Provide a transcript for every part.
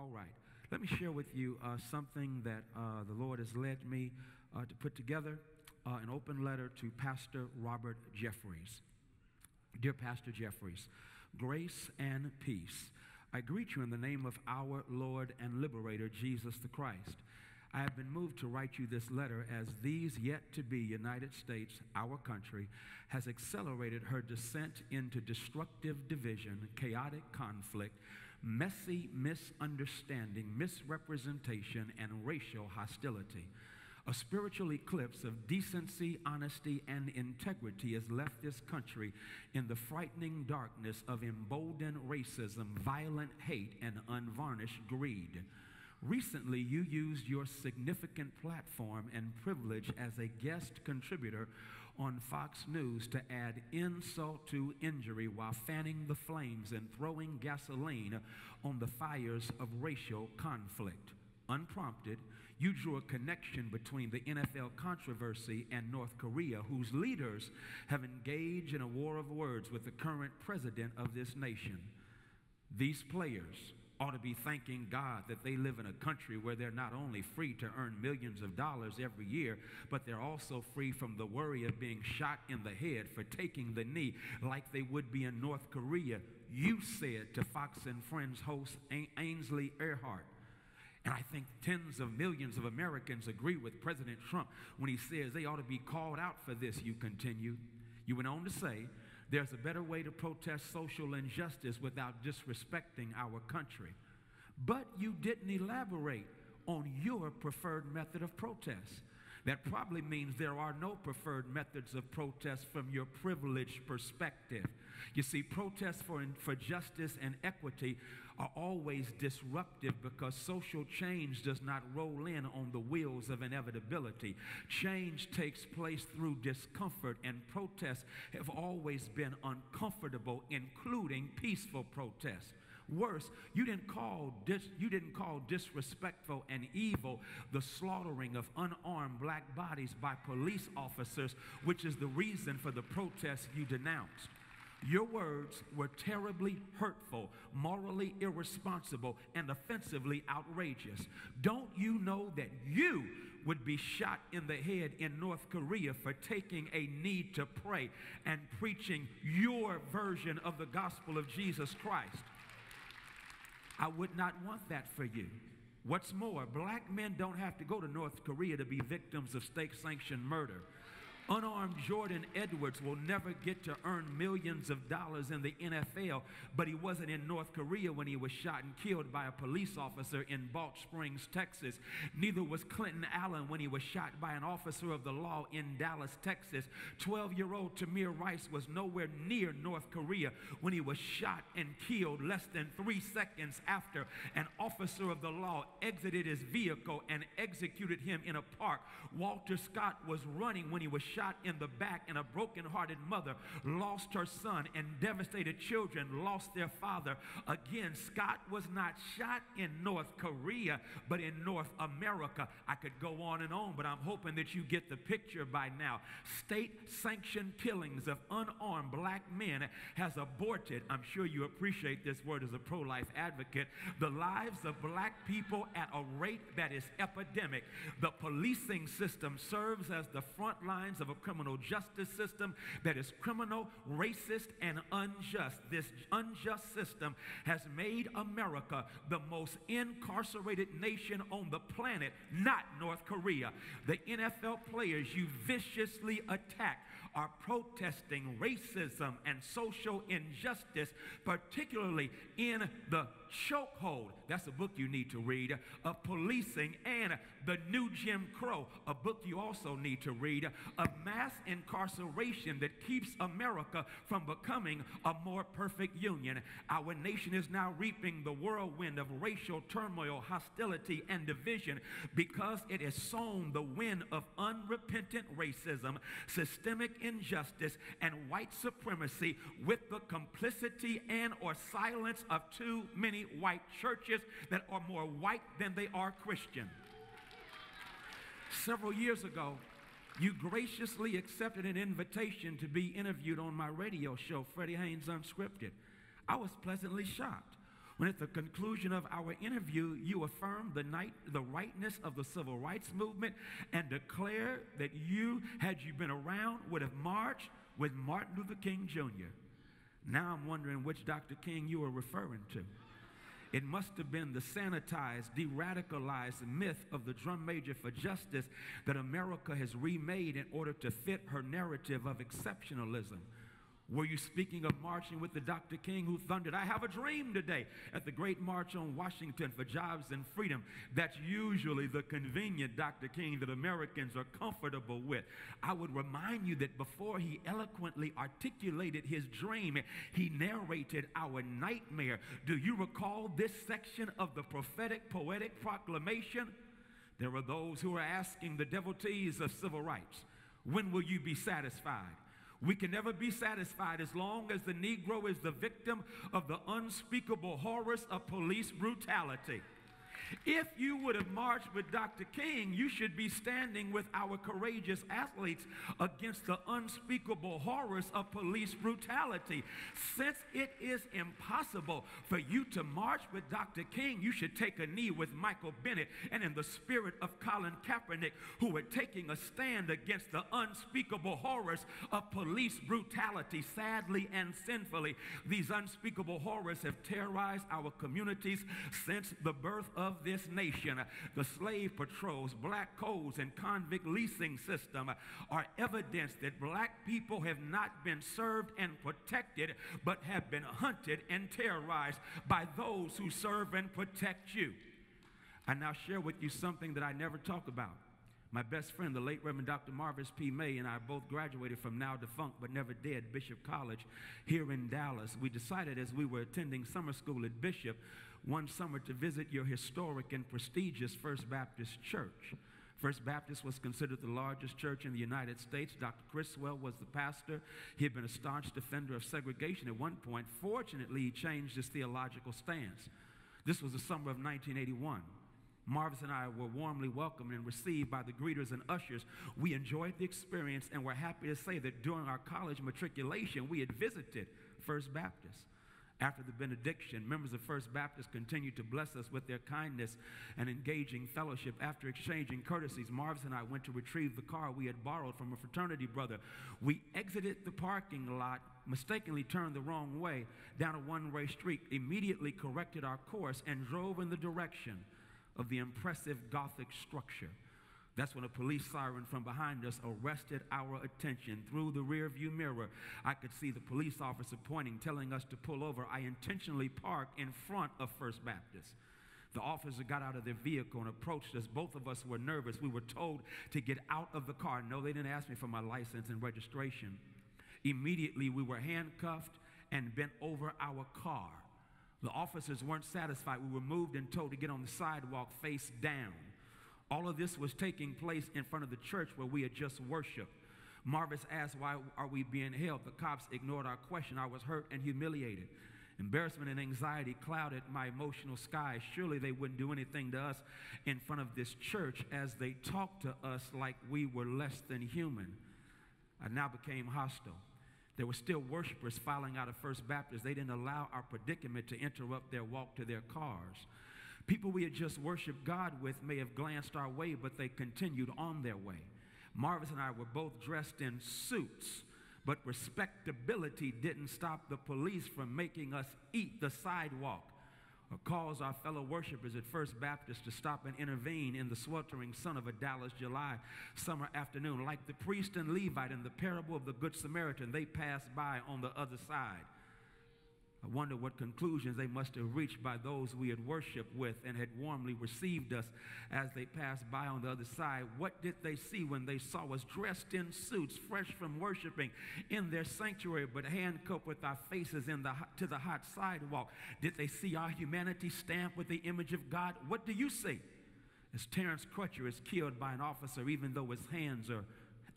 All right. Let me share with you something that the Lord has led me to put together, an open letter to Pastor Robert Jeffress. Dear Pastor Jeffress, grace and peace. I greet you in the name of our Lord and Liberator, Jesus the Christ. I have been moved to write you this letter as these yet-to-be United States, our country, has accelerated her descent into destructive division, chaotic conflict, messy misunderstanding, misrepresentation, and racial hostility. A spiritual eclipse of decency, honesty, and integrity has left this country in the frightening darkness of emboldened racism, violent hate, and unvarnished greed. Recently, you used your significant platform and privilege as a guest contributor on Fox News to add insult to injury while fanning the flames and throwing gasoline on the fires of racial conflict. Unprompted, you drew a connection between the NFL controversy and North Korea, whose leaders have engaged in a war of words with the current president of this nation. These players ought to be thanking God that they live in a country where they're not only free to earn millions of dollars every year, but they're also free from the worry of being shot in the head for taking the knee like they would be in North Korea. You said to Fox and Friends host Ainsley Earhart. And I think tens of millions of Americans agree with President Trump when he says they ought to be called out for this, you continued. You went on to say, there's a better way to protest social injustice without disrespecting our country. But you didn't elaborate on your preferred method of protest. That probably means there are no preferred methods of protest from your privileged perspective. You see, protests for justice and equity are always disruptive because social change does not roll in on the wheels of inevitability. Change takes place through discomfort, and protests have always been uncomfortable, including peaceful protests. Worse, you didn't call disrespectful and evil the slaughtering of unarmed black bodies by police officers, which is the reason for the protests you denounced. Your words were terribly hurtful, morally irresponsible, and offensively outrageous. Don't you know that you would be shot in the head in North Korea for taking a need to pray and preaching your version of the gospel of Jesus Christ? I would not want that for you. What's more, black men don't have to go to North Korea to be victims of state-sanctioned murder. Unarmed Jordan Edwards will never get to earn millions of dollars in the NFL, but he wasn't in North Korea when he was shot and killed by a police officer in Balch Springs, Texas. Neither was Clinton Allen when he was shot by an officer of the law in Dallas, Texas. 12-year-old Tamir Rice was nowhere near North Korea when he was shot and killed less than 3 seconds after an officer of the law exited his vehicle and executed him in a park. Walter Scott was running when he was shot in the back, and a broken-hearted mother lost her son, and devastated children lost their father. Again, Scott was not shot in North Korea, but in North America. I could go on and on, but I'm hoping that you get the picture by now. State-sanctioned killings of unarmed black men has aborted, I'm sure you appreciate this word as a pro-life advocate, the lives of black people at a rate that is epidemic. The policing system serves as the front lines of a criminal justice system that is criminal, racist, and unjust. This unjust system has made America the most incarcerated nation on the planet, not North Korea. The NFL players you viciously attack are protesting racism and social injustice, particularly in the chokehold, that's a book you need to read, of policing, and The New Jim Crow, a book you also need to read, of mass incarceration that keeps America from becoming a more perfect union. Our nation is now reaping the whirlwind of racial turmoil, hostility, and division because it has sown the wind of unrepentant racism, systemic injustice, and white supremacy with the complicity and or silence of too many white churches that are more white than they are Christian. Several years ago, you graciously accepted an invitation to be interviewed on my radio show, Freddie Haynes Unscripted. I was pleasantly shocked. When at the conclusion of our interview, you affirmed the rightness of the civil rights movement and declared that you, had you been around, would have marched with Martin Luther King Jr. Now I'm wondering which Dr. King you are referring to. It must have been the sanitized, de-radicalized myth of the drum major for justice that America has remade in order to fit her narrative of exceptionalism. Were you speaking of marching with the Dr. King who thundered, "I have a dream today," at the Great March on Washington for Jobs and Freedom? That's usually the convenient Dr. King that Americans are comfortable with. I would remind you that before he eloquently articulated his dream, he narrated our nightmare. Do you recall this section of the prophetic, poetic proclamation? There are those who are asking the devotees of civil rights, when will you be satisfied? We can never be satisfied as long as the Negro is the victim of the unspeakable horrors of police brutality. If you would have marched with Dr. King, you should be standing with our courageous athletes against the unspeakable horrors of police brutality. Since it is impossible for you to march with Dr. King, you should take a knee with Michael Bennett and in the spirit of Colin Kaepernick, who are taking a stand against the unspeakable horrors of police brutality. Sadly and sinfully, these unspeakable horrors have terrorized our communities since the birth of this nation. The slave patrols, black codes, and convict leasing system are evidence that black people have not been served and protected, but have been hunted and terrorized by those who serve and protect you. I now share with you something that I never talk about. My best friend, the late Reverend Dr. Marvis P. May, and I both graduated from now defunct but never dead Bishop College here in Dallas. We decided as we were attending summer school at Bishop one summer to visit your historic and prestigious First Baptist Church. First Baptist was considered the largest church in the United States. Dr. Criswell was the pastor. He had been a staunch defender of segregation at one point. Fortunately, he changed his theological stance. This was the summer of 1981. Marvis and I were warmly welcomed and received by the greeters and ushers. We enjoyed the experience and were happy to say that during our college matriculation, we had visited First Baptist. After the benediction, members of First Baptist continued to bless us with their kindness and engaging fellowship. After exchanging courtesies, Marvis and I went to retrieve the car we had borrowed from a fraternity brother. We exited the parking lot, mistakenly turned the wrong way down a one-way street, immediately corrected our course, and drove in the direction of the impressive Gothic structure. That's when a police siren from behind us arrested our attention. Through the rearview mirror, I could see the police officer pointing, telling us to pull over. I intentionally parked in front of First Baptist. The officer got out of their vehicle and approached us. Both of us were nervous. We were told to get out of the car. No, they didn't ask me for my license and registration. Immediately, we were handcuffed and bent over our car. The officers weren't satisfied. We were moved and told to get on the sidewalk face down. All of this was taking place in front of the church where we had just worshiped. Marvis asked, "Why are we being held?" The cops ignored our question. I was hurt and humiliated. Embarrassment and anxiety clouded my emotional skies. Surely they wouldn't do anything to us in front of this church as they talked to us like we were less than human. I now became hostile. There were still worshipers filing out of First Baptist. They didn't allow our predicament to interrupt their walk to their cars. People we had just worshiped God with may have glanced our way, but they continued on their way. Marvis and I were both dressed in suits, but respectability didn't stop the police from making us eat the sidewalk or cause our fellow worshipers at First Baptist to stop and intervene in the sweltering sun of a Dallas July summer afternoon. Like the priest and Levite in the parable of the Good Samaritan, they passed by on the other side. I wonder what conclusions they must have reached by those we had worshiped with and had warmly received us as they passed by on the other side. What did they see when they saw us dressed in suits, fresh from worshiping in their sanctuary, but handcuffed with our faces to the hot sidewalk? Did they see our humanity stamped with the image of God? What do you see? As Terrence Crutcher is killed by an officer even though his hands are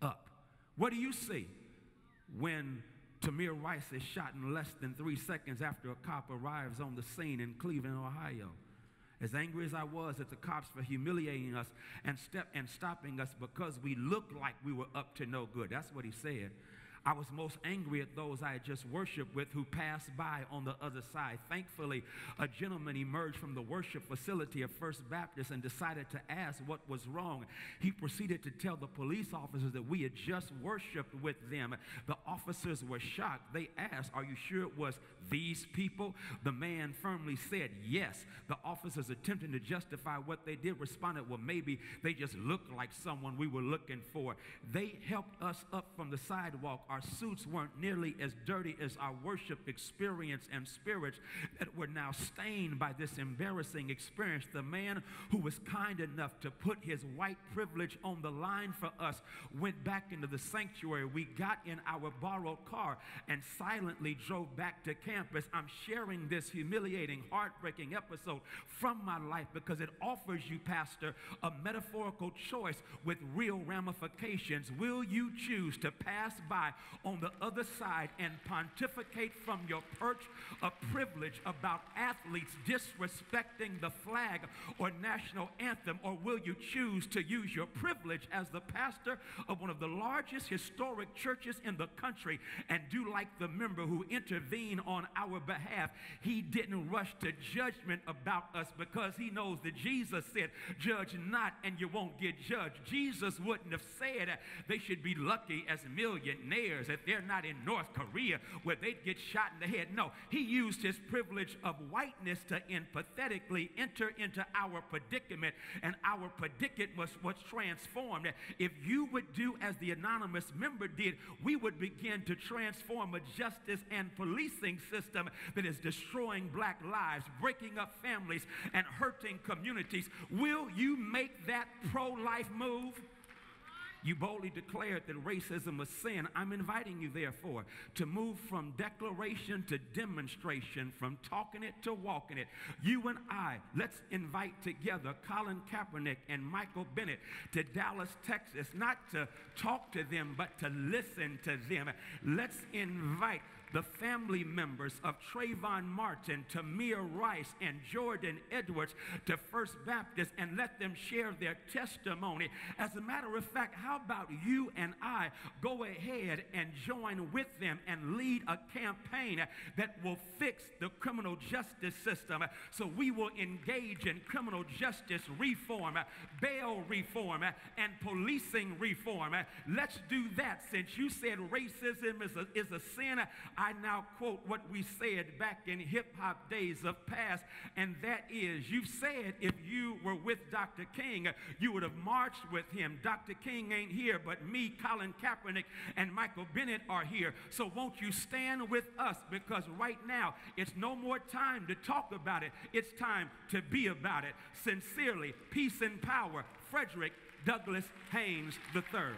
up. What do you see when Tamir Rice is shot in less than 3 seconds after a cop arrives on the scene in Cleveland, Ohio? As angry as I was at the cops for humiliating us and stopping us because we looked like we were up to no good, that's what he said, I was most angry at those I had just worshiped with who passed by on the other side. Thankfully, a gentleman emerged from the worship facility of First Baptist and decided to ask what was wrong. He proceeded to tell the police officers that we had just worshiped with them. The officers were shocked. They asked, "Are you sure it was these people?" The man firmly said, "Yes." The officers, attempting to justify what they did, responded, "Well, maybe they just looked like someone we were looking for." They helped us up from the sidewalk. Our suits weren't nearly as dirty as our worship experience and spirits that were now stained by this embarrassing experience. The man who was kind enough to put his white privilege on the line for us went back into the sanctuary. We got in our borrowed car and silently drove back to campus. I'm sharing this humiliating, heartbreaking episode from my life because it offers you, Pastor, a metaphorical choice with real ramifications. Will you choose to pass by on the other side and pontificate from your perch of privilege about athletes disrespecting the flag or national anthem, or will you choose to use your privilege as the pastor of one of the largest historic churches in the country and do like the member who intervened on our behalf? He didn't rush to judgment about us because he knows that Jesus said, "Judge not and you won't get judged." Jesus wouldn't have said they should be lucky as millionaires that they're not in North Korea where they'd get shot in the head. No, he used his privilege of whiteness to empathetically enter into our predicament, and our predicament was transformed. If you would do as the anonymous member did, we would begin to transform a justice and policing system that is destroying black lives, breaking up families, and hurting communities. Will you make that pro-life move? You boldly declared that racism was sin. I'm inviting you, therefore, to move from declaration to demonstration, from talking it to walking it. You and I, let's invite together Colin Kaepernick and Michael Bennett to Dallas, Texas, not to talk to them, but to listen to them. Let's invite the family members of Trayvon Martin, Tamir Rice, and Jordan Edwards to First Baptist and let them share their testimony. As a matter of fact, how about you and I go ahead and join with them and lead a campaign that will fix the criminal justice system? So we will engage in criminal justice reform, bail reform, and policing reform. Let's do that. Since you said racism is a sin, I now quote what we said back in hip-hop days of past, and that is, you said if you were with Dr. King, you would have marched with him. Dr. King ain't here, but me, Colin Kaepernick, and Michael Bennett are here. So won't you stand with us? Because right now, it's no more time to talk about it. It's time to be about it. Sincerely, peace and power, Frederick Douglass Haynes III.